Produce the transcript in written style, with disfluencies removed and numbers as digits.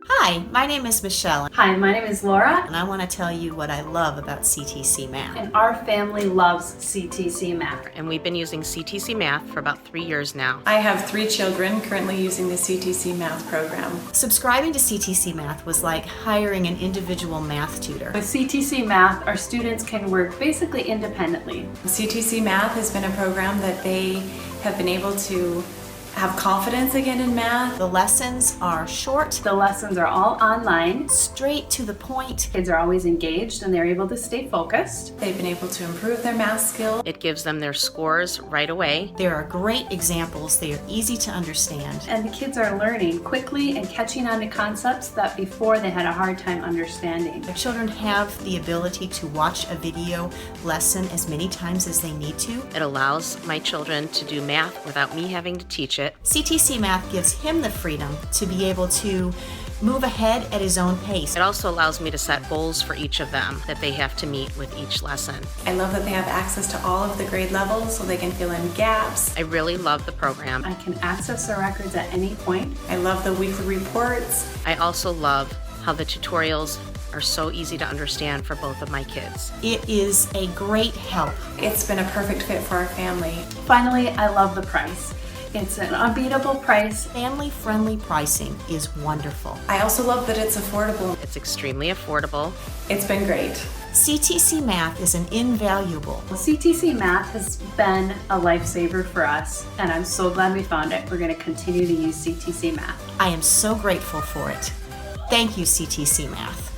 Hi, my name is Michelle, Hi, my name is Laura, and I want to tell you what I love about CTC Math. and our family loves CTCMath. And we've been using CTCMath for about 3 years now. I have 3 children currently using the CTCMath program. Subscribing to CTC Math was like hiring an individual math tutor. With CTCMath, our students can work basically independently. CTCMath has been a program that they have been able to have confidence again in math. The lessons are short, The lessons are all online. straight to the point. Kids are always engaged and they're able to stay focused. They've been able to improve their math skill. It gives them their scores right away. There are great examples, they are easy to understand. And the kids are learning quickly and catching on to concepts that before they had a hard time understanding. The children have the ability to watch a video lesson as many times as they need to. It allows my children to do math without me having to teach it. CTC Math gives him the freedom to be able to move ahead at his own pace. It also allows me to set goals for each of them that they have to meet with each lesson. I love that they have access to all of the grade levels so they can fill in gaps. I really love the program. I can access the records at any point. I love the weekly reports. I also love how the tutorials are so easy to understand for both of my kids. It is a great help. It's been a perfect fit for our family. Finally, I love the price. It's an unbeatable price. Family-friendly pricing is wonderful. I also love that it's affordable. It's extremely affordable. It's been great. CTC Math is an invaluable. CTCMath has been a lifesaver for us, and I'm so glad we found it. We're going to continue to use CTCMath. I am so grateful for it. Thank you, CTC Math.